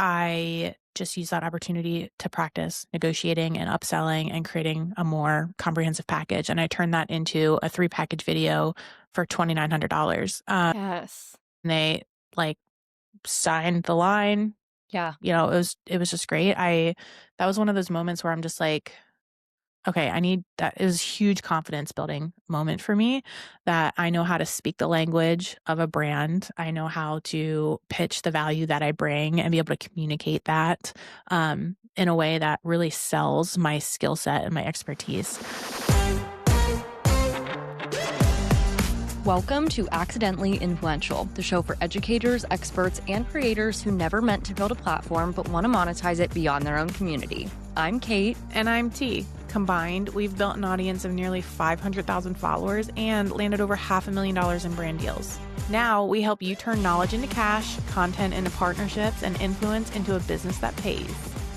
I just used that opportunity to practice negotiating and upselling and creating a more comprehensive package. And I turned that into a 3-package video for $2,900. Yes. And they like signed the line. Yeah. It was just great. That was one of those moments where I'm just like, okay, that is huge confidence building moment for me, that I know how to speak the language of a brand. I know how to pitch the value that I bring and be able to communicate that in a way that really sells my skill set and my expertise. Welcome to Accidentally Influential, the show for educators, experts, and creators who never meant to build a platform but want to monetize it beyond their own community. I'm Kate. And I'm T. Combined, we've built an audience of nearly 500,000 followers and landed over $500,000 in brand deals. Now we help you turn knowledge into cash, content into partnerships, and influence into a business that pays.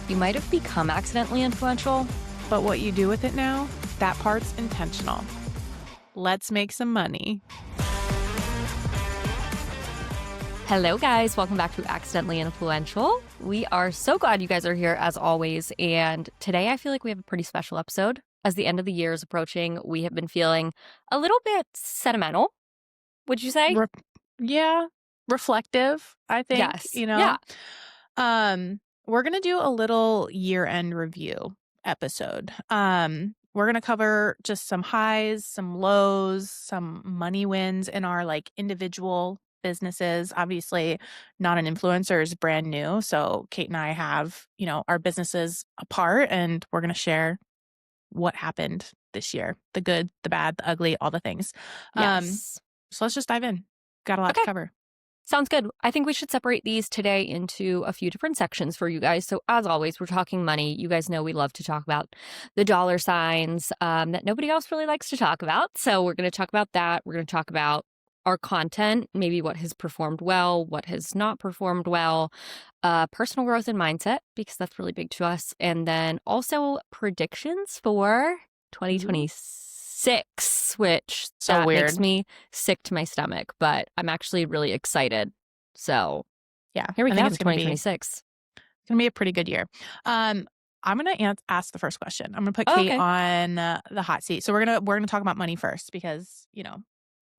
You might have become accidentally influential, but what you do with it now, that part's intentional. Let's make some money. Hello, guys. Welcome back to Accidentally Influential. We are so glad you guys are here as always. And today I feel like we have a pretty special episode. As the end of the year is approaching, we have been feeling a little bit sentimental, would you say? Reflective, I think. Yes. Yeah. We're going to do a little year-end review episode. We're going to cover just some highs, some lows, some money wins in our individual businesses. Obviously, not an influencer is brand new. So Kate and I have, our businesses apart, and we're going to share what happened this year, the good, the bad, the ugly, all the things. Yes. So let's just dive in. Got a lot to cover. Sounds good. I think we should separate these today into a few different sections for you guys. So as always, we're talking money. You guys know we love to talk about the dollar signs that nobody else really likes to talk about. So we're going to talk about that. We're going to talk about our content, maybe what has performed well, what has not performed well, personal growth and mindset, because that's really big to us. And then also predictions for 2026, which so weird. Makes me sick to my stomach, but I'm actually really excited. So yeah, here we go. 2026. It's going to be a pretty good year. I'm going to ask the first question. I'm going to put Kate on the hot seat. So we're going to talk about money first, because,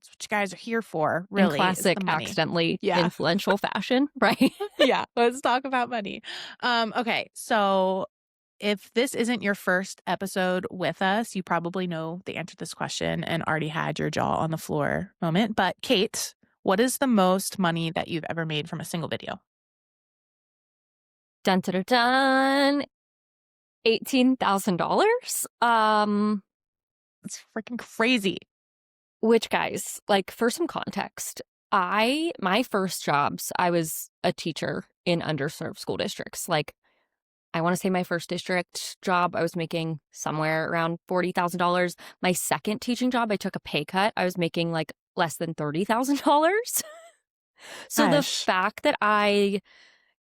it's what you guys are here for, really. In classic accidentally influential fashion, right? Yeah, let's talk about money. Okay, so if this isn't your first episode with us, you probably know the answer to this question and already had your jaw on the floor moment. But Kate, what is the most money that you've ever made from a single video? Dun, dun, dun, dun. $18,000. It's freaking crazy. Which, guys, for some context, my first jobs, I was a teacher in underserved school districts. I want to say my first district job, I was making somewhere around $40,000. My second teaching job, I took a pay cut. I was making less than $30,000. So the fact that I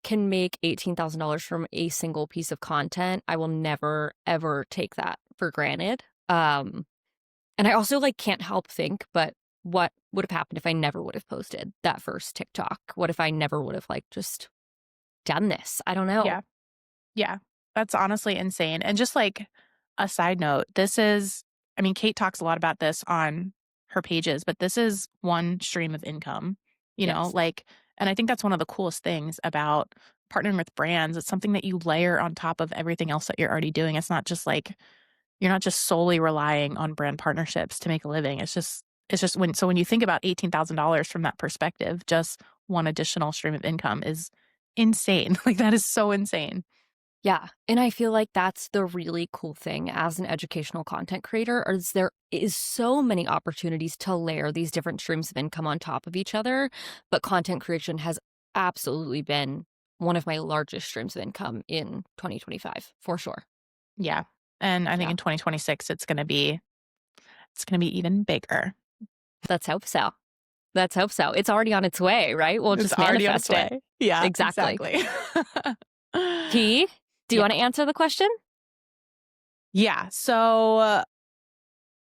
can make $18,000 from a single piece of content, I will never, ever take that for granted. And I also can't help think, but what would have happened if I never would have posted that first TikTok? What if I never would have just done this? I don't know. Yeah, that's honestly insane. And just a side note, Kate talks a lot about this on her pages, but this is one stream of income, know, and I think that's one of the coolest things about partnering with brands. It's something that you layer on top of everything else that you're already doing. It's not just you're not just solely relying on brand partnerships to make a living. It's just when you think about $18,000 from that perspective, just one additional stream of income is insane. That is so insane. Yeah. And I feel like that's the really cool thing as an educational content creator, is there is so many opportunities to layer these different streams of income on top of each other. But content creation has absolutely been one of my largest streams of income in 2025, for sure. Yeah. And I think in 2026, it's going to be even bigger. Let's hope so. Let's hope so. It's already on its way, right? We'll just manifest it. Yeah, exactly. T, do you want to answer the question? Yeah. So,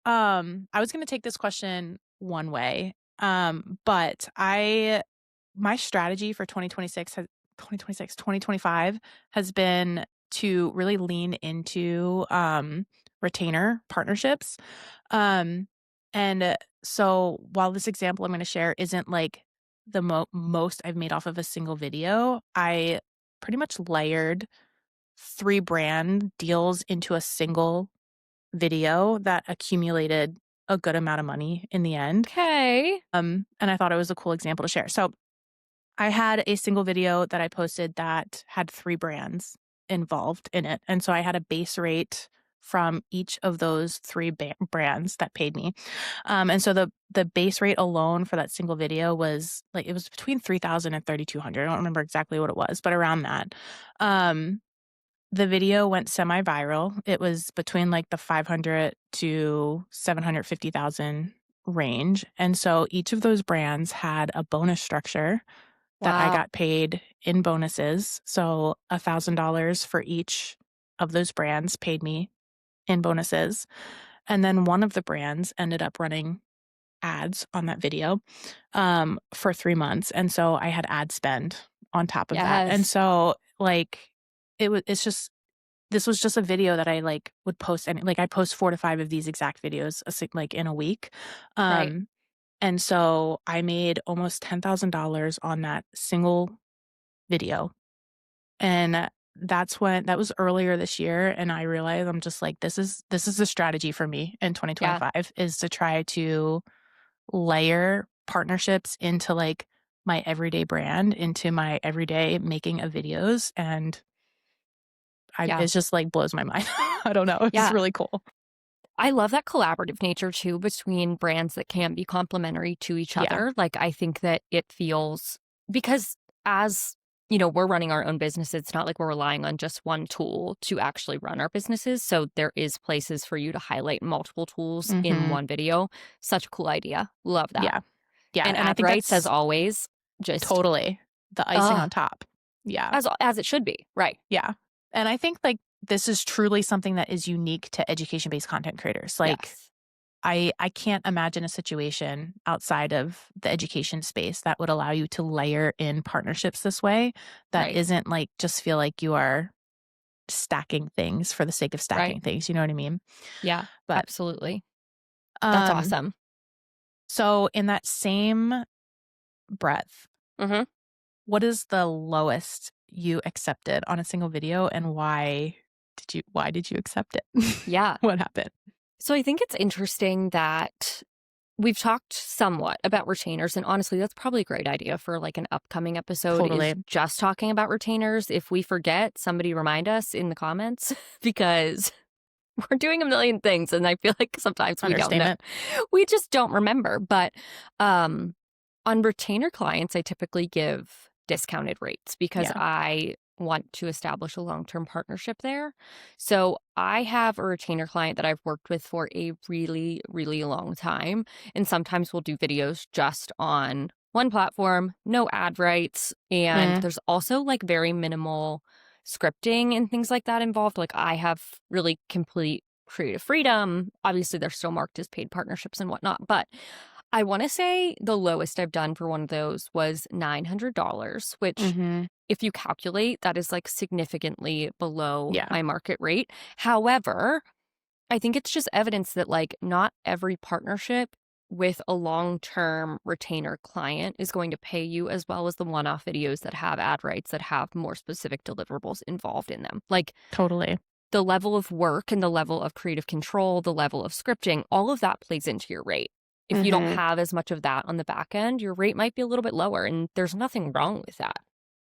I was going to take this question one way, but my strategy for 2026 2026, 2025 has been to really lean into, retainer partnerships. Um, so while this example I'm gonna share isn't, like, the most I've made off of a single video, I pretty much layered 3 brand deals into a single video that accumulated a good amount of money in the end. Okay. And I thought it was a cool example to share. So I had a single video that I posted that had 3 brands involved in it, and so I had a base rate from each of those 3 brands that paid me. And so the base rate alone for that single video was, like, it was between 3,000 and 3,200. I don't remember exactly what it was, but around that. Um, the video went semi-viral. It was between, like, the 500 to 750,000 range, and so each of those brands had a bonus structure that I Wow. got paid in bonuses. So $1,000 for each of those brands paid me in bonuses. And then one of the brands ended up running ads on that video for 3 months. And so I had ad spend on top of that. And Yes. so, like, it's just this was just a video that I, like, would post, and, like, I post 4 to 5 of these exact videos, like, in a week. Right. Um, and so I made almost $10,000 on that single video. And that was earlier this year, and I realized, I'm just like, this is a strategy for me in Yeah. 2025, is to try to layer partnerships into, like, my everyday brand, into my everyday making of videos, and I Yeah. it's just, like, blows my mind. I don't know, it's Yeah. really cool. I love that collaborative nature too between brands that can be complementary to each Yeah. other. Like, I think that it feels because as we're running our own business. It's not like we're relying on just one tool to actually run our businesses. So there is places for you to highlight multiple tools in Mhm. one video. Such a cool idea. Love that. Yeah. Yeah, And and I ad think rights, as that's always, just totally the icing uh on top. Yeah. as it should be. Right. Yeah. And I think, like, this is truly something that is unique to education-based content creators. Like, Yes. I can't imagine a situation outside of the education space that would allow you to layer in partnerships this way, that Right. isn't, like, just feel like you are stacking things for the sake of Right. stacking things, you know what I mean? Yeah. But, Absolutely. That's um, awesome. so in that same breath, Mhm. what is the lowest you accepted on a single video, and why did you accept it? Yeah. What happened? So I think it's interesting that we've talked somewhat about retainers, and honestly, that's probably a great idea for like an upcoming episode is Totally. just talking about retainers. If we forget, somebody remind us in the comments because we're doing a million things and I feel like sometimes we don't know. Understatement. We just don't remember. But um on retainer clients, I typically give discounted rates because Yeah. I want to establish a long-term partnership there. So I have a retainer client that I've worked with for a really, really long time. And sometimes we'll do videos just on one platform, no ad rights. And Mm, there's also like very minimal scripting and things like that involved. Like I have really complete creative freedom. Obviously, they're still marked as paid partnerships and whatnot, but I want to say the lowest I've done for one of those was $900, which, mhm. if you calculate, that is like significantly below Yeah. my market rate. However, I think it's just evidence that like not every partnership with a long term retainer client is going to pay you as well as the one off videos that have ad rights that have more specific deliverables involved in them. Like Totally. the level of work and the level of creative control, the level of scripting, all of that plays into your rate. If you don't Mhm. have as much of that on the back end, your rate might be a little bit lower, and there's nothing wrong with that.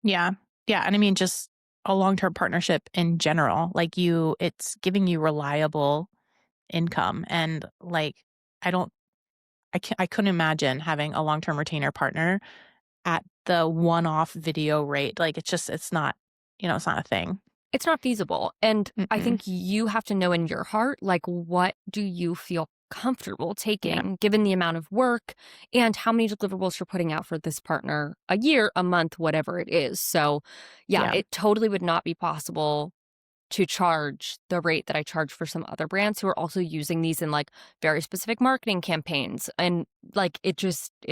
Yeah. Yeah, and I mean, just a long-term partnership in general, like, it's giving you reliable income, and, like, I don't I couldn't imagine having a long-term retainer partner at the one-off video rate. Like, it's not, it's not a thing. It's not feasible. And I Mm-mm. think you have to know in your heart, like, what do you feel comfortable Yeah. taking given the amount of work and how many deliverables you're putting out for this partner a year, a month, whatever it is. So, yeah, Yeah. it totally would not be possible to charge the rate that I charge for some other brands who are also using these in like very specific marketing campaigns. And like it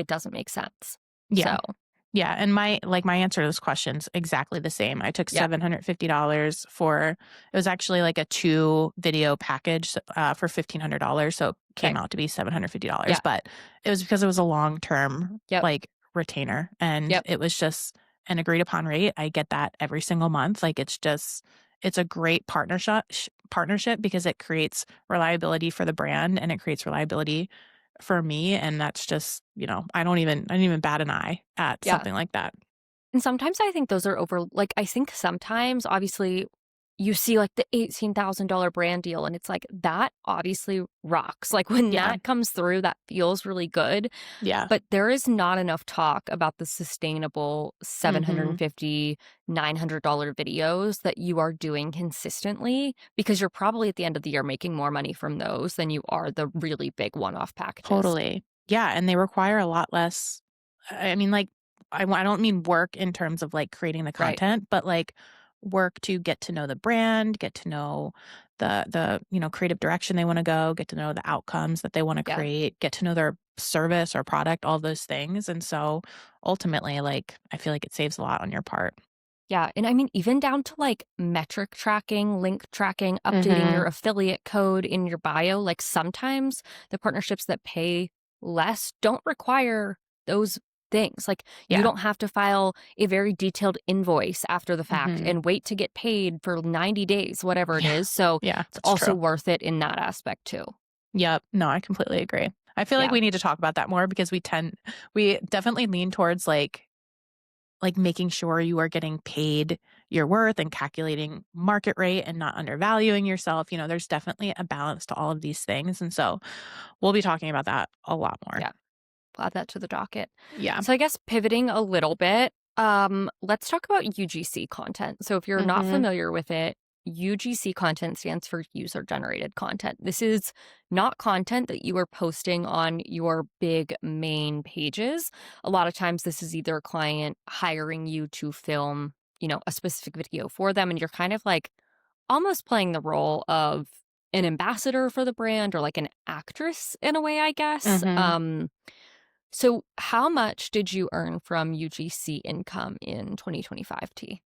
doesn't make sense. Yeah. So, Yeah, and my answer to this question's exactly the same. I took Yep. $750 for it was actually like a 2 video package, for $1,500, so it Okay. came out to be $750, Yeah. but it was because it was a long-term, Yep. like, retainer, and Yep. it was just an agreed upon rate. I get that every single month, like, it's a great partnership because it creates reliability for the brand, and it creates reliability for me, and that's just, I don't even bat an eye at Yeah. something like that. And sometimes I think those are like, I think sometimes, obviously, you see like the $18,000 brand deal, and it's like, that obviously rocks. Like when Yeah. that comes through, that feels really good. Yeah. But there is not enough talk about the sustainable Mhm. 750, $900 videos that you are doing consistently, because you're probably at the end of the year making more money from those than you are the really big one-off packages. Totally. Yeah, and they require a lot less I mean, like, I don't mean work in terms of, like, creating the Right. content, but, like, work to get to know the brand, get to know the creative direction they wanna go, get to know the outcomes that they wanna Yeah. create, get to know their service or product, all those things, and so, ultimately, like, I feel like it saves a lot on your part. Yeah, and I mean, even down to, like, metric tracking, link tracking, updating your Mhm. affiliate code in your bio, like, sometimes the partnerships that pay less don't require those things. Like, you Yeah. don't have to file a very detailed invoice after the fact Mhm. and wait to get paid for 90 days, whatever it Yeah. is, so Yeah, it's that's also true. worth it in that aspect too. Yep. No, I completely agree. I feel like Yeah. we need to talk about that more because we definitely lean towards, like, making sure you are getting paid your worth and calculating market rate and not undervaluing yourself. There's definitely a balance to all of these things, and so we'll be talking about that a lot more. Yeah. Add that to the docket. Yeah. So I guess pivoting a little bit, let's talk about UGC content. So if you're not Mhm. familiar with it, UGC content stands for user generated content. This is not content that you are posting on your big main pages. A lot of times this is either a client hiring you to film, a specific video for them, and you're kind of like almost playing the role of an ambassador for the brand, or like an actress in a way, I guess. Mhm. So how much did you earn from UGC income in 2025, T?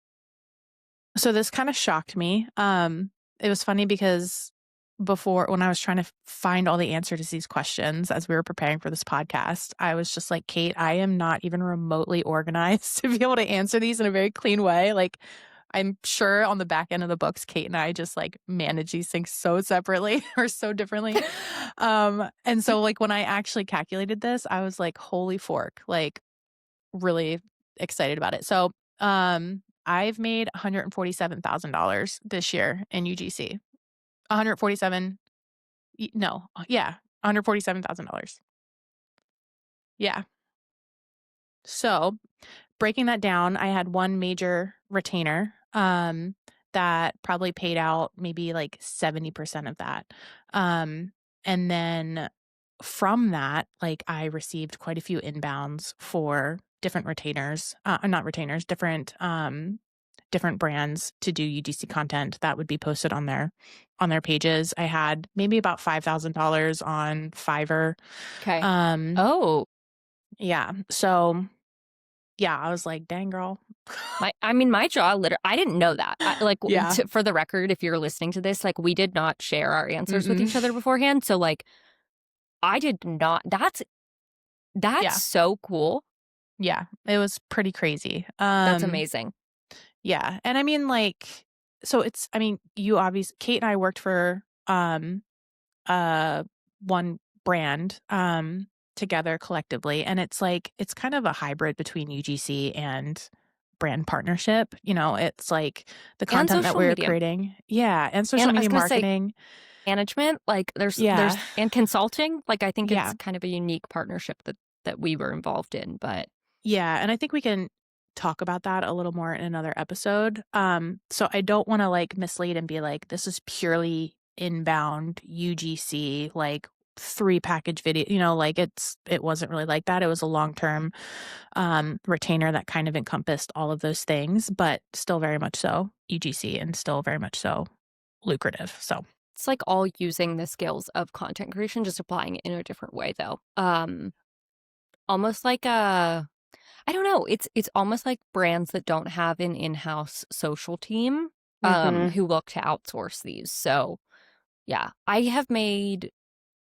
So this kinda shocked me. It was funny because before when I was trying to find all the answers to these questions as we were preparing for this podcast, I was just like, "Kate, I am not even remotely organized to be able to answer these in a very clean way." Like, I'm sure on the back end of the books, Kate and I just, like, manage these things so separately or so differently. And so, like, when I actually calculated this, I was like, "Holy fork." Like, really excited about it. So, I've made $147,000 this year in UGC. 147 no, yeah, $147,000. Yeah. So, breaking that down, I had one major retainer, that probably paid out maybe like 70% of that. Um, and then from that, like, I received quite a few inbounds for different retainers, not retainers, different brands to do UGC content that would be posted on their pages. I had maybe about $5,000 on Fiverr. Okay. Um, Oh, yeah. So, yeah, I was like, "Dang, girl." I mean, my jaw I didn't know that. Yeah. For the record, if you're listening to this, like, we did not share our answers with Mm-mm. each other beforehand. So, like, I did not. That's Yeah. so cool. Yeah. It was pretty crazy. That's amazing. Yeah. And I mean, like, so I mean, you obviously, Kate and I worked for, uh, one brand, together collectively. And it's like, it's kind of a hybrid between UGC and brand partnership. It's like the And content that social we're media. creating. Yeah. And And social I was media gonna say marketing. management. Like, Yeah. there's and consulting. Like, I think it's Yeah. kind of a unique partnership that we were involved in. But Yeah, and I think we can talk about that a little more in another episode. So I don't wanna, like, mislead and be like, "This is purely inbound UGC, like, 3 package video," like, it wasn't really like that. It was a long-term, retainer that kind of encompassed all of those things, but still very much so UGC and still very much so lucrative, so it's like all using the skills of content creation, just applying it in a different way, though. Almost like a I don't know. It's almost like brands that don't have an in-house social team, Mhm. who look to outsource these. So, yeah, I have made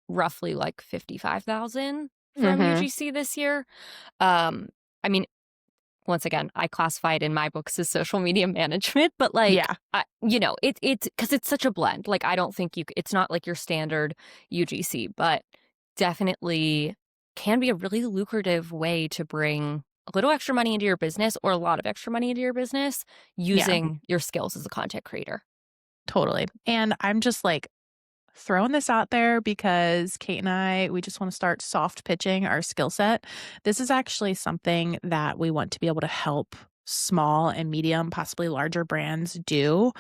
roughly like 55,000 from Mhm. UGC this year. Um, I mean, once again, I classify it in my books as social media management, but like, Yeah, it's because it's such a blend. Like, I don't think it's not like your standard UGC, but definitely can be a really lucrative way to bring a little extra money into your business or a lot of extra money into your business yeah, using your skills as a content creator. totally. And I'm just like throwing this out there because Kate and I, we just want to start soft pitching our skill set. This is actually something that we want to be able to help small and medium, possibly larger brands do.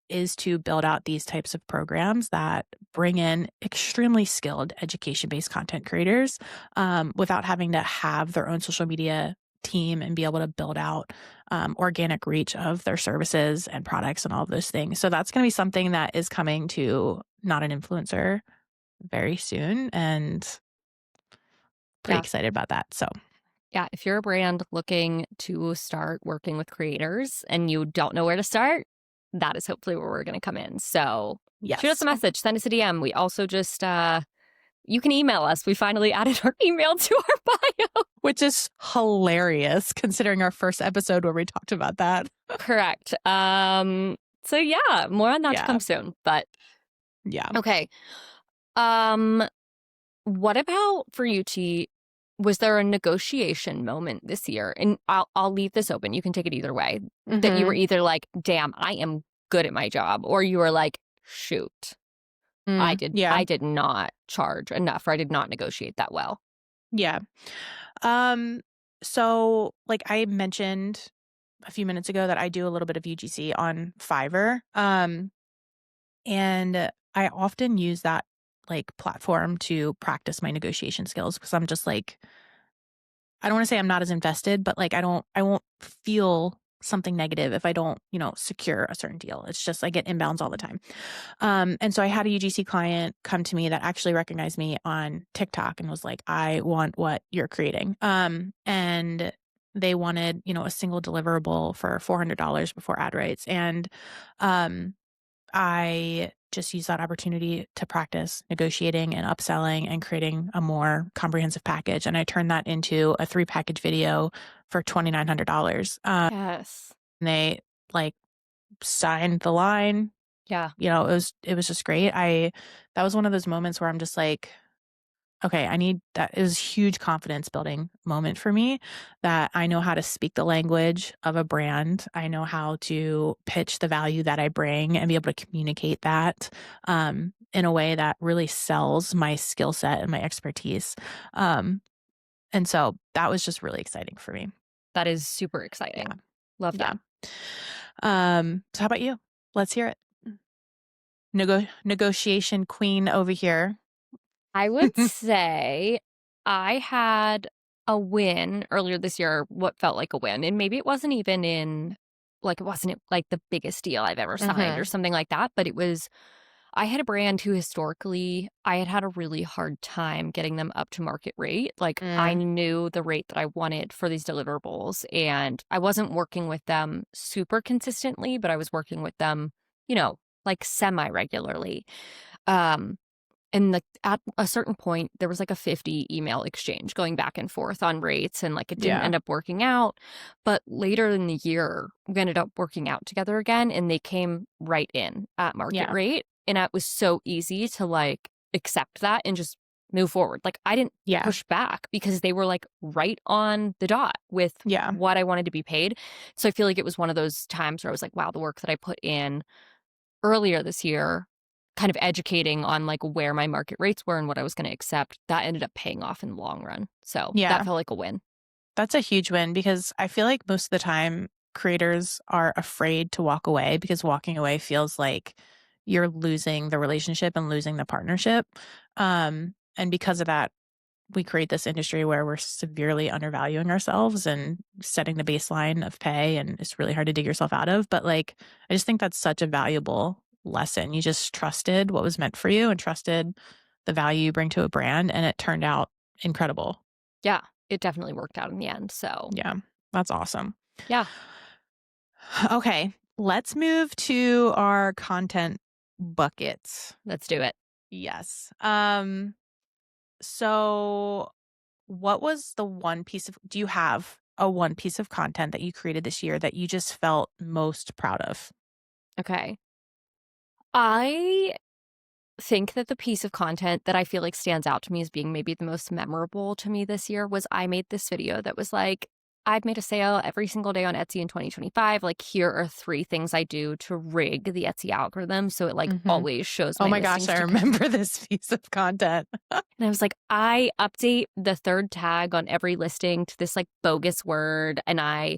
Is to build out these types of programs that bring in extremely skilled education based content creators without having to have their own social media team and be able to build out organic reach of their services and products and all of those things. So that's going to be something that is coming to Not an Influencer very soon, and pretty Yeah. excited about that. So, Yeah. If you're a brand looking to start working with creators and you don't know where to start, that is hopefully where we're going to come in. So shoot us yes, a message, send us a DM. We also just, you can email us. We finally added our email to our bio. which is hilarious considering our first episode where we talked about that. Correct. So yeah, more on that to Yeah. come soon. But Yeah. okay. Um, what about for you, T? Was there a negotiation moment this year? And I'll leave this open. You can take it either way. That you were Mhm. either like, "Damn, I am good at my job," or you were like, "Shoot, Yeah. I did not charge enough, or I did not negotiate that well." Yeah. Um, so like I mentioned a few minutes ago that I do a little bit of UGC on Fiverr. And I often use that like platform to practice my negotiation skills because I'm just like, I don't want to say I'm not as invested, but like I won't feel something negative if I don't, secure a certain deal. It's just I get inbounds all the time. And so I had a UGC client come to me that actually recognized me on TikTok and was like, I want what you're creating. And they wanted, a single deliverable for $400 before ad rates. And um I just used that opportunity to practice negotiating and upselling and creating a more comprehensive package. And I turned that into a 3 package video for $2,900. Yes. And they like signed the line. Yeah. It was just great. That was one of those moments where I'm just like, okay, I need that. It was a huge confidence building moment for me that I know how to speak the language of a brand. I know how to pitch the value that I bring and be able to communicate that in a way that really sells my skill set and my expertise. Um, and so that was just really exciting for me. That is super Yeah. exciting. Love Yeah. that. So how about you? Let's hear it. Negotiation queen over here. I would say I had a win earlier this year, what felt like a win. And maybe it wasn't even it wasn't like the biggest deal I've ever signed or Mhm. something like that. But I had a brand who historically I had had a really hard time getting them up to market rate. Like I Mm. knew the rate that I wanted for these deliverables and I wasn't working with them super consistently, but I was working with them, like semi regularly. Um, and at a certain point, there was like a 50 email exchange going back and forth on rates, and like it didn't Yeah. end up working out. But later in the year, we ended up working out together again, and they came right in at market Yeah. rate. And it was so easy to like accept that and just move forward. Like I didn't Yeah. push back because they were like right on the dot with Yeah. what I wanted to be paid. So I feel like it was one of those times where I was like, wow, the work that I put in earlier this year, kind of educating on like where my market rates were and what I was going to accept, that ended up paying off in the long run. So that Yeah. felt like a win. That's a huge win because I feel like most of the time creators are afraid to walk away because walking away feels like you're losing the relationship and losing the partnership. And because of that, we create this industry where we're severely undervaluing ourselves and setting the baseline of pay, and it's really hard to dig yourself out of. But like, I just think that's such a valuable lesson. You just trusted what was meant for you and trusted the value you bring to a brand, and it turned out incredible. Yeah. it definitely worked out in the end. So Yeah, that's awesome. yeah, Okay, let's move to our content buckets. let's do it. Yes. So what was the do you have a one piece of content that you created this year that you just felt most proud of? Okay. I think that the piece of content that I feel like stands out to me as being maybe the most memorable to me this year was I made this video that was like, I've made a sale every single day on Etsy in 2025. Like, here are 3 things I do to rig the Etsy algorithm so it like Mhm. always shows Oh my my gosh, listings I to remember this piece of content. and I was like, I update the 3rd tag on every listing to this like bogus word. And I,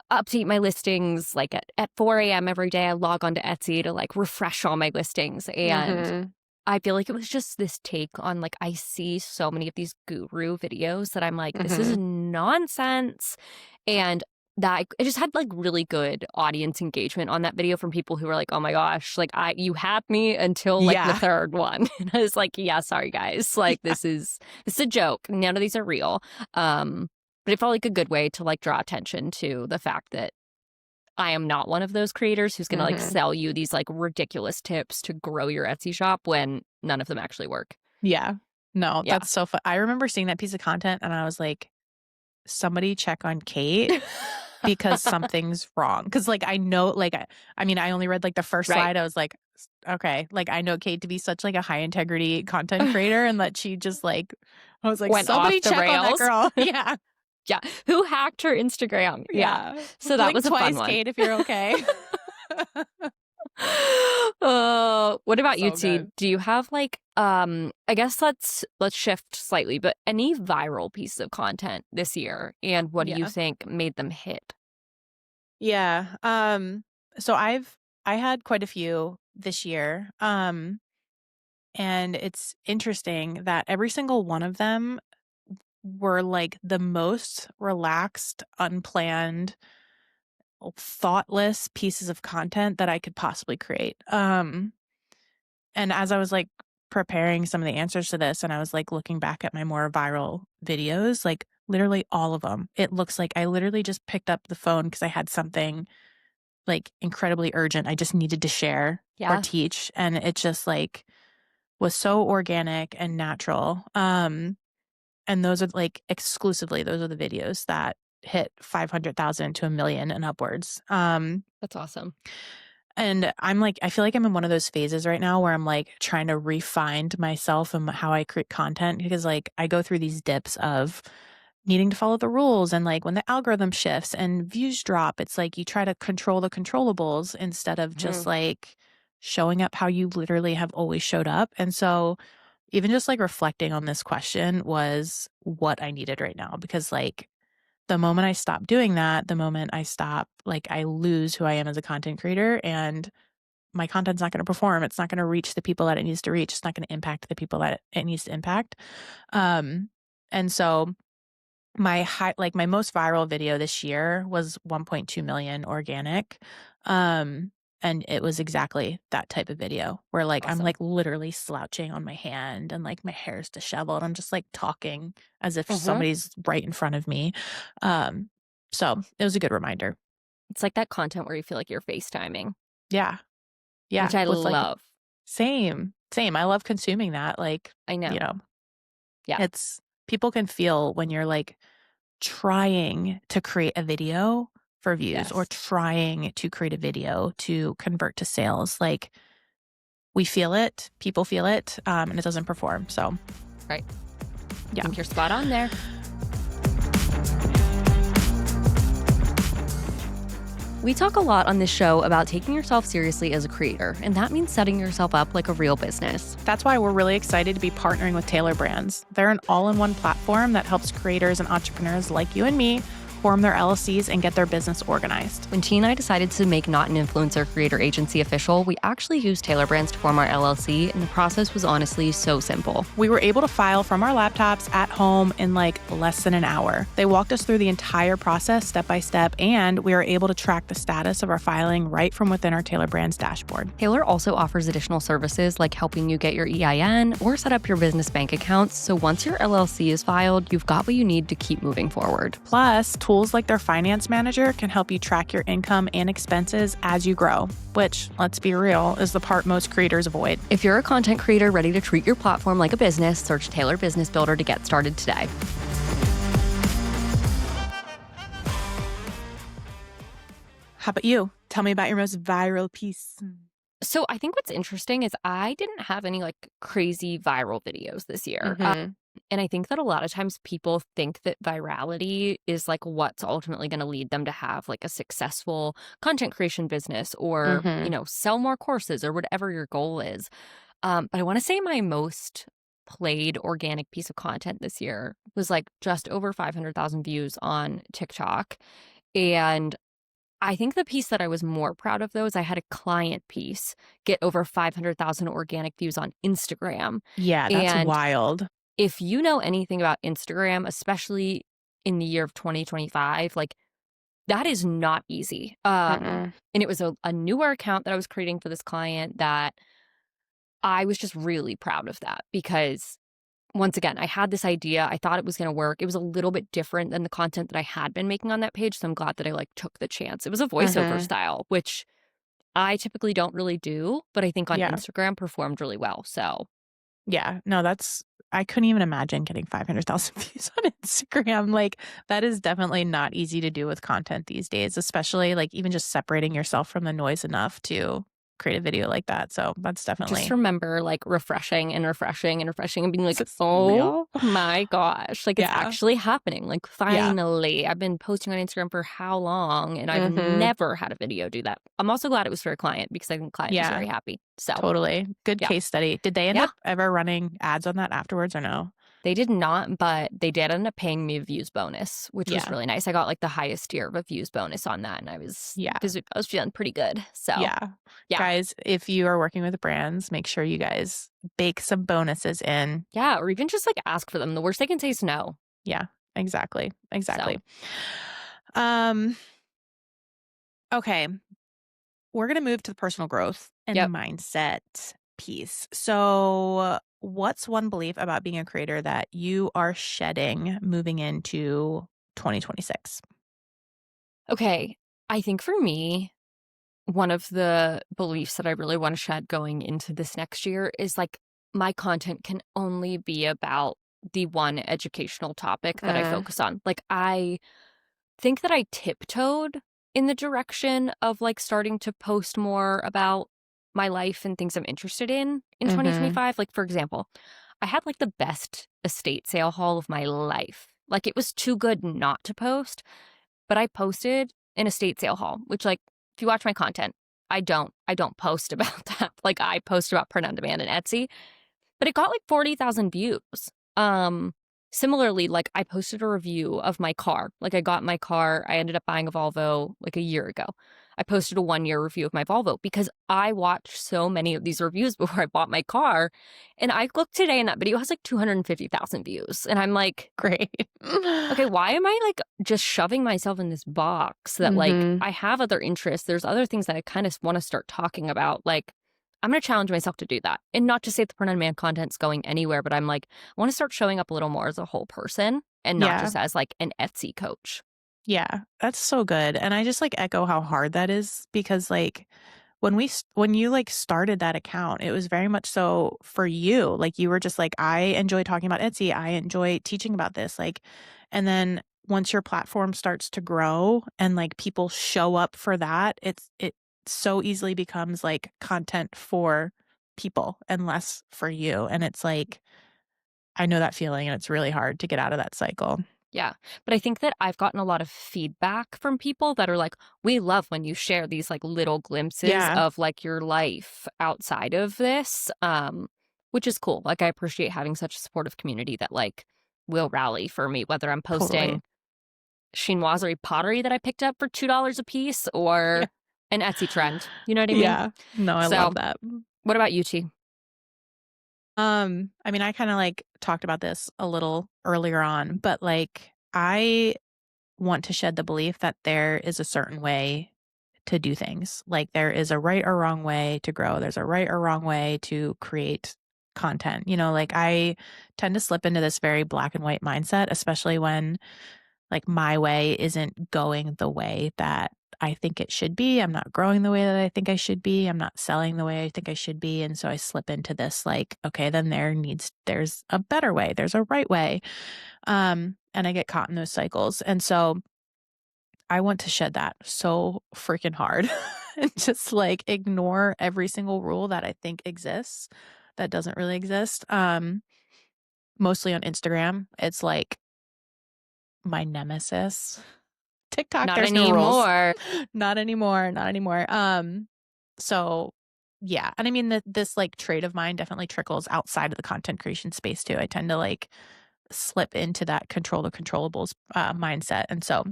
update my listings like at 4 a.m. every day. I log on to Etsy to like refresh all my listings. And Mhm. I feel like it was just this take on like, I see so many of these guru videos that I'm like, this is Mhm. nonsense. And that it just had like really good audience engagement on that video from people who were like, oh my gosh, like you had me until like the Yeah. 3rd one. And I was like, yeah, sorry guys. Like Yeah. this is a joke. None of these are real. But it felt like a good way to like draw attention to the fact that I am not one of those creators who's going to like Mhm. sell you these like ridiculous tips to grow your Etsy shop when none of them actually work. Yeah. No, Yeah. that's so fun. I remember seeing that piece of content and I was like, somebody check on Kate because something's wrong. Because like I know, like I mean, I only read like the first Right. slide. I was like, okay, like I know Kate to be such like a high integrity content creator, and that she just like, I was like, Went off somebody the check on that rails. girl. Yeah, Yeah. Who hacked her Instagram? Yeah. yeah. So that Blink was a fun twice, one. Kate, if you're okay. What about you, So T? good. Do you have like I guess let's shift slightly, but any viral piece of content this year and what do you Yeah, think made them hit? yeah. So I had quite a few this year. And it's interesting that every single one of them were like the most relaxed, unplanned, thoughtless pieces of content that I could possibly create. And as I was like preparing some of the answers to this and I was like looking back at my more viral videos, like literally all of them, it looks like I literally just picked up the phone because I had something like incredibly urgent I just needed to share or Yeah. teach. And it just like was so organic and natural. And those are like exclusively, those are the videos that hit 500,000 to a million and upwards. That's awesome. And I'm like, I feel like I'm in one of those phases right now where I'm like trying to refine myself and how I create content because like I go through these dips of needing to follow the rules. And like when the algorithm shifts and views drop, it's like you try to control the controllables instead of just Mhm. like showing up how you literally have always showed up. And so even just like reflecting on this question was what I needed right now because like the moment I stop doing that, the moment I stop, like I lose who I am as a content creator and my content's not going to perform. It's not going to reach the people that it needs to reach. It's not going to impact the people that it needs to impact. And so my most viral video this year was 1.2 million organic. And it was exactly that type of video where like I'm Awesome. like literally slouching on my hand and like my hair's disheveled. I'm just like talking as if Mhm. somebody's right in front of me. Um, so it was a good reminder. It's like that content where you feel like you're FaceTiming, Yeah. Yeah. which I With like love. same. I love consuming that. Like, I you know. know, Yeah. it's people can feel when you're like trying to create a video for views or Yes. trying to create a video to convert to sales. Like we feel it, people feel it, and it doesn't perform. So Right. I yeah. think you're spot on there. We talk a lot on this show about taking yourself seriously as a creator, and that means setting yourself up like a real business. That's why we're really excited to be partnering with Taylor Brands. They're an all-in-one platform that helps creators and entrepreneurs like you and me form their LLCs, and get their business organized. When T and I decided to make Not an Influencer Creator Agency official, we actually used Taylor Brands to form our LLC, and the process was honestly so simple. We were able to file from our laptops at home in like less than an hour. They walked us through the entire process step by step, and we were able to track the status of our filing right from within our Taylor Brands dashboard. Taylor also offers additional services like helping you get your EIN or set up your business bank accounts, so once your LLC is filed, you've got what you need to keep moving forward. Plus, tools like their finance manager can help you track your income and expenses as you grow, which, let's be real, is the part most creators avoid. If you're a content creator ready to treat your platform like a business, search Taylor Business Builder to get started today. How about you? Tell me about your most viral piece. So I think what's interesting is I didn't have any like crazy viral videos this year. And I think that a lot of times people think that virality is like what's ultimately going to lead them to have like a successful content creation business or, sell more courses or whatever your goal is. But I want to say my most played organic piece of content this year was like just over 500,000 views on TikTok. And I think the piece that I was more proud of, though, is I had a client piece get over 500,000 organic views on Instagram. Yeah, that's wild. If you know anything about Instagram, especially in the year of 2025, like that is not easy. And it was a newer account that I was creating for this client that I was just really proud of that because once again, I had this idea. I thought it was going to work. It was a little bit different than the content that I had been making on that page. So I'm glad that I like took the chance. It was a voiceover style, which I typically don't really do, but I think on Instagram performed really well. So yeah, no, I couldn't even imagine getting 500,000 views on Instagram. Like that is definitely not easy to do with content these days, especially like even just separating yourself from the noise enough to create a video like that. So that's definitely. Just remember like refreshing and refreshing and refreshing and being like, oh real? My gosh, like it's actually happening. Like finally, I've been posting on Instagram for how long and I've never had a video do that. I'm also glad it was for a client because I think client was very happy. So totally. Good case study. Did they end up ever running ads on that afterwards or no? They did not, but they did end up paying me a views bonus, which was really nice. I got like the highest tier of a views bonus on that, and I was feeling pretty good. So yeah, guys, if you are working with brands, make sure you guys bake some bonuses in. Yeah, or even just like ask for them. The worst they can say is no. Yeah, exactly. So. Okay, we're gonna move to the personal growth and mindset piece. So what's one belief about being a creator that you are shedding moving into 2026? Okay. I think for me, one of the beliefs that I really want to shed going into this next year is like my content can only be about the one educational topic that I focus on. Like I think that I tiptoed in the direction of like starting to post more about my life and things I'm interested in 2025. Like, for example, I had like the best estate sale haul of my life. Like, it was too good not to post, but I posted an estate sale haul, which, like, if you watch my content, I don't post about that. Like, I post about print on demand and Etsy, but it got like 40,000 views. Similarly, like I posted a review of my car. Like I got my car. I ended up buying a Volvo like a year ago. I posted a 1-year review of my Volvo because I watched so many of these reviews before I bought my car. And I looked today and that video has like 250,000 views. And I'm like, great. Okay, why am I like just shoving myself in this box that like I have other interests? There's other things that I kind of want to start talking about. Like I'm going to challenge myself to do that. And not to say that the print on demand content's going anywhere, but I'm like, I want to start showing up a little more as a whole person and not just as like an Etsy coach. Yeah, that's so good. And I just like echo how hard that is because like when you like started that account, it was very much so for you. Like you were just like, I enjoy talking about Etsy. I enjoy teaching about this. Like, and then once your platform starts to grow and like people show up for that, it so easily becomes like content for people and less for you. And it's like, I know that feeling and it's really hard to get out of that cycle. Yeah. But I think that I've gotten a lot of feedback from people that are like, we love when you share these like little glimpses of like your life outside of this, which is cool. Like I appreciate having such a supportive community that like will rally for me, whether I'm posting chinoiserie pottery that I picked up for $2 a piece Yeah. or an Etsy trend. You know what I mean? Yeah. No, I love So that. what about you, Chi? I mean, I kind of like talked about this a little earlier on, but like I want to shed the belief that there is a certain way to do things. Like there is a right or wrong way to grow. There's a right or wrong way to create content. Like I tend to slip into this very black and white mindset, especially when like my way isn't going the way that I think it should be. I'm not growing the way that I think I should be. I'm not selling the way I think I should be. And so I slip into this like, okay, then there's a better way. There's a right way. And I get caught in those cycles. And so I want to shed that so freaking hard and just like ignore every single rule that I think exists that doesn't really exist. Mostly on Instagram. It's like my nemesis. TikTok, Not there's no rules. anymore. Not anymore. Not anymore. So yeah. And I mean this like trait of mine definitely trickles outside of the content creation space too. I tend to like slip into that control the controllables mindset. And so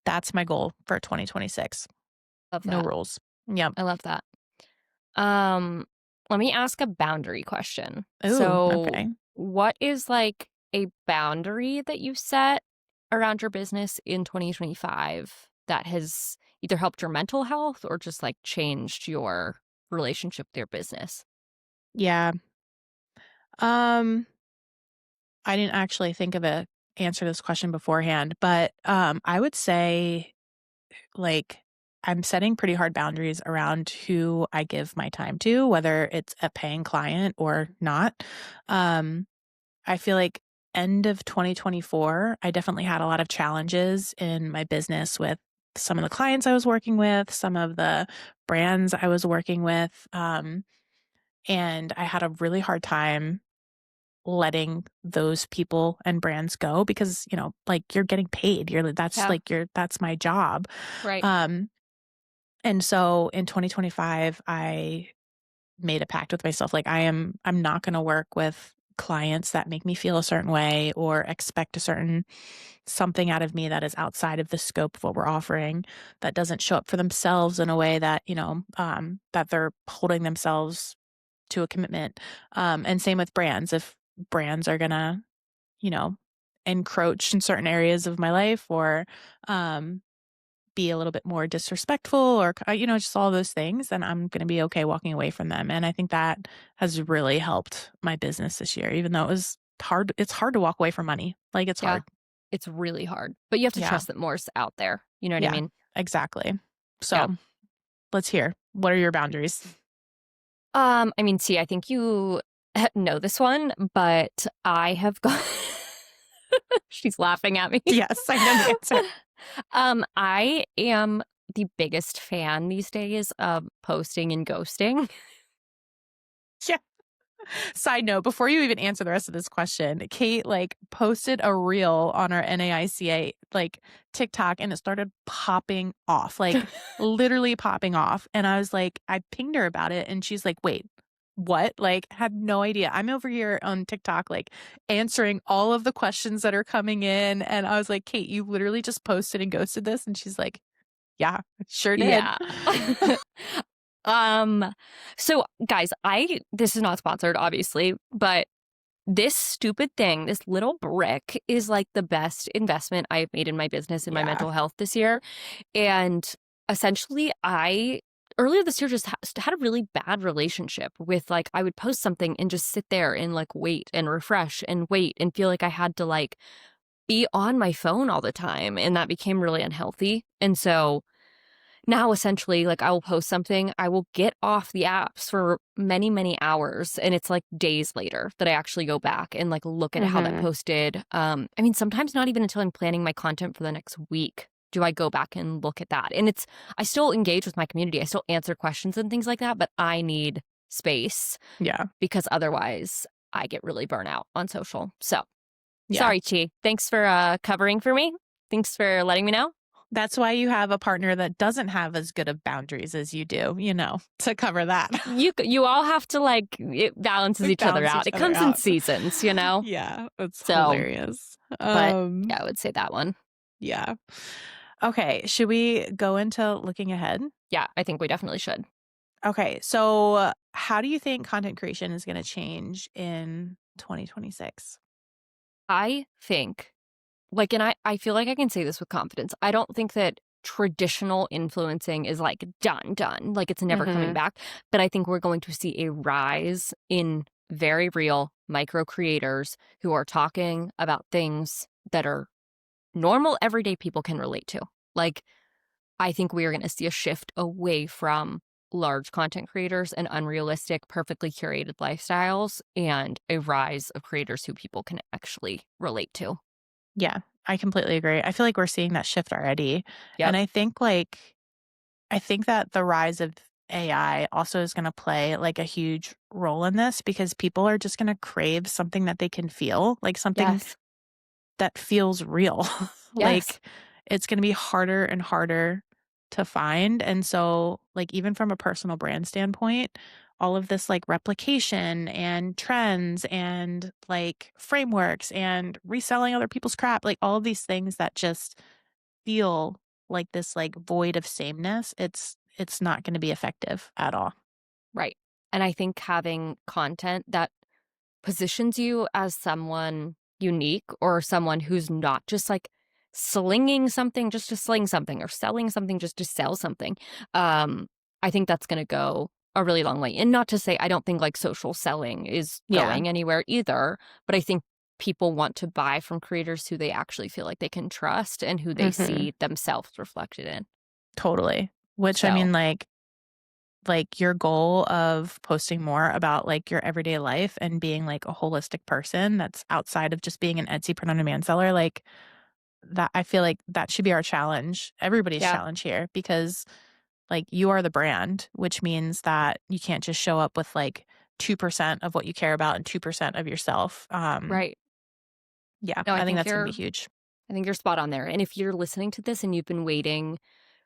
that's my goal for 2026. Love No that. rules. Yep. I love that. Um, Let me ask a boundary question. Ooh, So, okay. what is like a boundary that you set around your business in 2025 that has either helped your mental health or just like changed your relationship with your business? Yeah. Um, I didn't actually think of a answer to this question beforehand, but I would say like I'm setting pretty hard boundaries around who I give my time to, whether it's a paying client or not. Um, I feel like end of 2024, I definitely had a lot of challenges in my business with some of the clients I was working with, some of the brands I was working with. And I had a really hard time letting those people and brands go because, like you're getting paid. Yeah, That's my job. right. Um, and so in 2025, I made a pact with myself. Like I'm not going to work with clients that make me feel a certain way or expect a certain something out of me that is outside of the scope of what we're offering, that doesn't show up for themselves in a way that, that they're holding themselves to a commitment. And same with brands. If brands are gonna, you know, encroach in certain areas of my life or be a little bit more disrespectful or, just all those things, then I'm going to be okay walking away from them. And I think that has really helped my business this year, even though it was hard. It's hard to walk away from money. Like it's Yeah, hard. it's really hard, but you have to Yeah. trust that more's out there. You know what I Yeah, mean? exactly. Yeah. So let's hear. What are your boundaries? I mean, see, I think you know this one, but I have got. She's laughing at me. Yes, I know the answer. I am the biggest fan these days of posting and ghosting. Yeah. Side note, before you even answer the rest of this question, Kate like posted a reel on our NAICA like TikTok and it started popping off, like literally popping off. And I was like, I pinged her about it and she's like, wait, what? Like, had no idea. I'm over here on TikTok, like answering all of the questions that are coming in. And I was like, Kate, you literally just posted and ghosted this. And she's like, yeah, sure did. Yeah. So guys, this is not sponsored, obviously, but this stupid thing, this little brick is like the best investment I've made in my business and my Yeah. mental health this year. And essentially, I earlier this year just had a really bad relationship with like, I would post something and just sit there and like wait and refresh and wait and feel like I had to like be on my phone all the time. And that became really unhealthy. And so now essentially like I will post something, I will get off the apps for many, many hours. And it's like days later that I actually go back and like look at how that Mhm. posted. I mean, sometimes not even until I'm planning my content for the next week do I go back and look at that. And I still engage with my community. I still answer questions and things like that, but I need space Yeah. because otherwise I get really burnt out on social. So Yeah. sorry, Chi. Thanks for covering for me. Thanks for letting me know. That's why you have a partner that doesn't have as good of boundaries as you do, to cover that. You all have to like it balances We each other balance out. each It other comes in out. seasons, you know. Yeah, it's So, hilarious. but yeah, I would say that one. Yeah. Okay, should we go into looking ahead? Yeah, I think we definitely should. Okay, so how do you think content creation is gonna change in 2026? I think, like, and I feel like I can say this with confidence. I don't think that traditional influencing is like done, like it's never coming Mhm. back. But I think we're going to see a rise in very real micro creators who are talking about things that are normal, everyday people can relate to. Like, I think we are going to see a shift away from large content creators and unrealistic, perfectly curated lifestyles, and a rise of creators who people can actually relate to. Yeah, I completely agree. I feel like we're seeing that shift already, and Yep. I think that the rise of AI also is gonna play, like, a huge role in this because people are just gonna crave something that they can feel, like, something Yes. that feels real. Yes. Like, it's gonna be harder and harder to find, and so, like, even from a personal brand standpoint, all of this, like, replication and trends and, like, frameworks and reselling other people's crap, like, all of these things that just feel like this, like, void of sameness, it's not gonna be effective at all. Right. And I think having content that positions you as someone unique or someone who's not just like slinging something just to sling something or selling something just to sell something. Um, I think that's going to go a really long way. And not to say I don't think like social selling is Yeah. going anywhere either, but I think people want to buy from creators who they actually feel like they can trust and who they Mhm. see themselves reflected in. Totally. Which, I So, mean, like, your goal of posting more about, like, your everyday life and being, like, a holistic person that's outside of just being an Etsy print-on-demand seller, like, that I feel like that should be our challenge, everybody's yeah, challenge here because, like, you are the brand, which means that you can't just show up with, like, 2% of what you care about and 2% of yourself. right. Yeah, No, I think that's gonna be huge. I think you're spot on there. And if you're listening to this and you've been waiting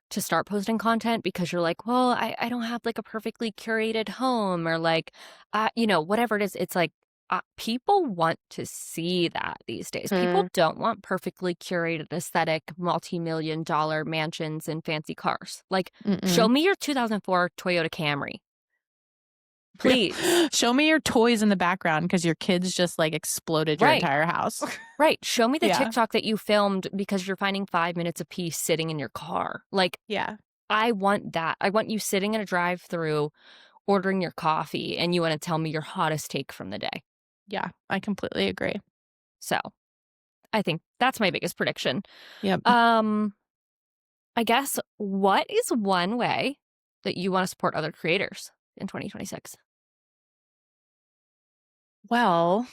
to start posting content because you're like, well, I don't have like a perfectly curated home or like, whatever it is, it's like people want to see that these days. People Mm, don't want perfectly curated aesthetic, multi-million dollar mansions and fancy cars. Like, show mm-mm. me your 2004 Toyota Camry, Yeah. please. Show me your toys in the background because your kids just, like, exploded your Right. entire house. Right. Show me the Yeah, TikTok that you filmed because you're finding 5 minutes of peace sitting in your car. Like, yeah, I want that. I want you sitting in a drive-through, ordering your coffee, and you wanna tell me your hottest take from the day. yeah, I completely agree. So, I think that's my biggest prediction. Yep. Um, I guess what is one way that you wanna support other creators in 2026? Well,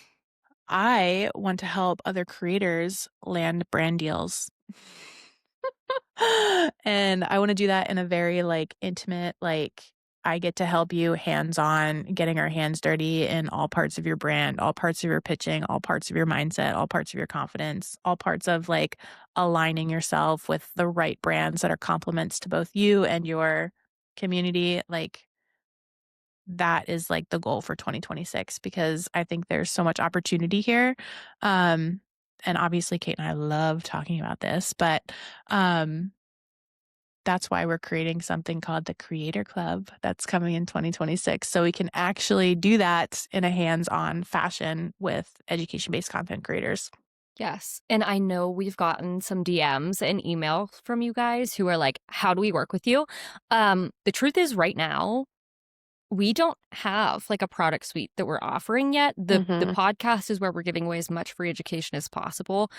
I want to help other creators land brand deals. And I wanna do that in a very, like, intimate, like, I get to help you hands-on, getting our hands dirty in all parts of your brand, all parts of your pitching, all parts of your mindset, all parts of your confidence, all parts of, like, aligning yourself with the right brands that are complements to both you and your community, like, that is, like, the goal for 2026 because I think there's so much opportunity here, um, and obviously Kate and I love talking about this, but, um that's why we're creating something called the Creator Club that's coming in 2026, so we can actually do that in a hands-on fashion with education-based content creators. Yes, and I know we've gotten some DMs and emails from you guys who are like, "How do we work with you?" The truth is right now we don't have, like, a product suite that we're offering yet. The Mhm. podcast is where we're giving away as much free education as possible.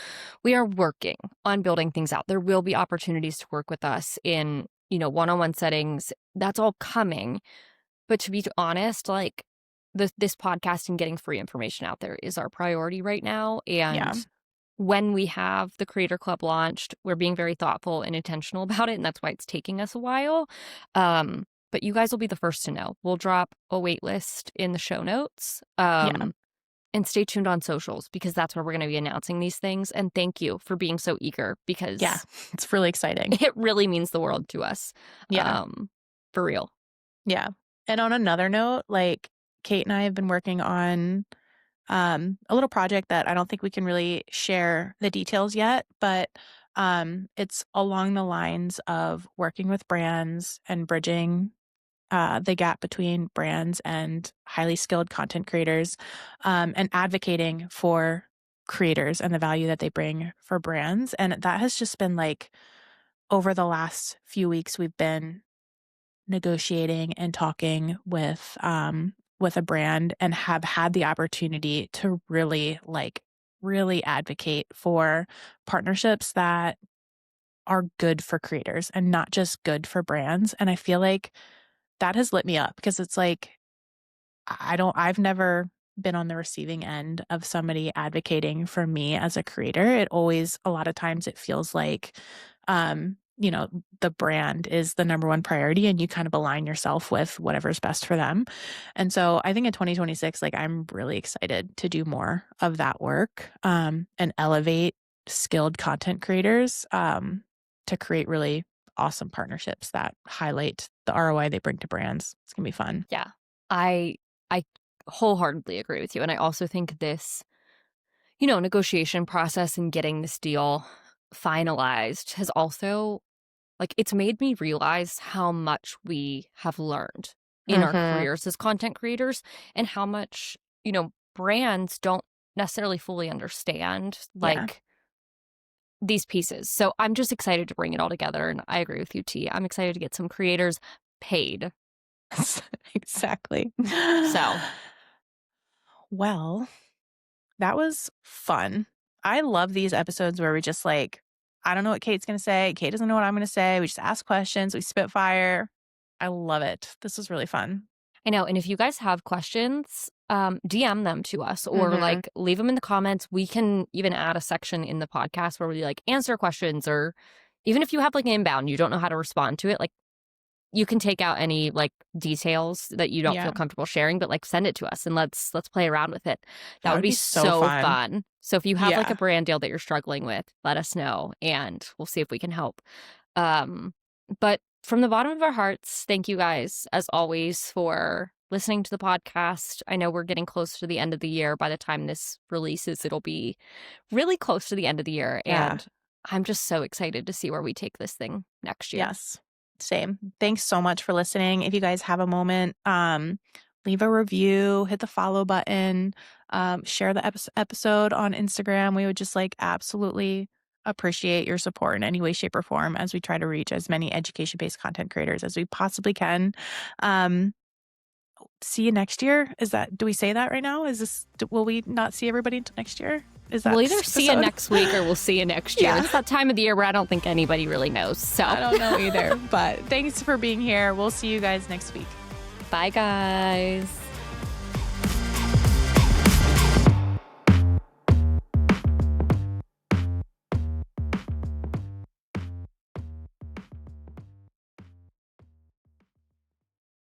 We are working on building things out. There will be opportunities to work with us in, one-on-one settings. That's all coming. But to be honest, like, this podcast and getting free information out there is our priority right now, Yeah. and when we have the Creator Club launched, we're being very thoughtful and intentional about it, and that's why it's taking us a while. But you guys will be the first to know. We'll drop a wait list in the show notes. Yeah. And stay tuned on socials because that's where we're going to be announcing these things. And thank you for being so eager Yeah. because It's really exciting. it really means the world to us. Yeah. For real. Yeah. And on another note, like, Kate and I have been working on, a little project that I don't think we can really share the details yet, but, It's along the lines of working with brands and bridging the gap between brands and highly skilled content creators, and advocating for creators and the value that they bring for brands. And that has just been like over the last few weeks, we've been negotiating and talking with a brand and have had the opportunity to really advocate for partnerships that are good for creators and not just good for brands. And I feel like that has lit me up because it's like I've never been on the receiving end of somebody advocating for me as a creator. It always, a lot of times it feels like, the brand is the number one priority and you kind of align yourself with whatever's best for them. And so I think in 2026, like I'm really excited to do more of that work, and elevate skilled content creators, to create really awesome partnerships that highlight the ROI they bring to brands. It's gonna be fun. Yeah. I wholeheartedly agree with you. And I also think this, negotiation process and getting this deal finalized has also, like, it's made me realize how much we have learned in our Mhm. careers as content creators and how much, brands don't necessarily fully understand, Yeah. like, these pieces. So I'm just excited to bring it all together. And I agree with you, T. I'm excited to get some creators paid. Exactly. So Well, that was fun. I love these episodes where we just like, I don't know what Kate's gonna say. Kate doesn't know what I'm gonna say. We just ask questions, we spitfire. I love it. This was really fun. I know. And if you guys have questions, DM them to us or Mhm. like leave them in the comments. We can even add a section in the podcast where we like answer questions, or even if you have like an inbound, you don't know how to respond to it, like you can take out any like details that you don't feel Yeah. comfortable sharing, but like send it to us and let's play around with it. That That would would be be so so fun. fun. So if you have like a Yeah. brand deal that you're struggling with, let us know and we'll see if we can help. Um, but from the bottom of our hearts, thank you guys as always for listening to the podcast. I know we're getting close to the end of the year. By the time this releases, it'll be really close to the end of the year. Yeah. And I'm just so excited to see where we take this thing next year. Yes. Same. Thanks so much for listening. If you guys have a moment, leave a review, hit the follow button, share the episode on Instagram. We would just like absolutely appreciate your support in any way, shape, or form as we try to reach as many education-based content creators as we possibly can. Um, See you next year. Do we say that right now? Will we not see everybody until next year? Is that We'll this either see you episode? next week or we'll see you next year. Yeah. It's that time of the year where I don't think anybody really knows. So I don't know either, but thanks for being here. We'll see you guys next week. bye, guys.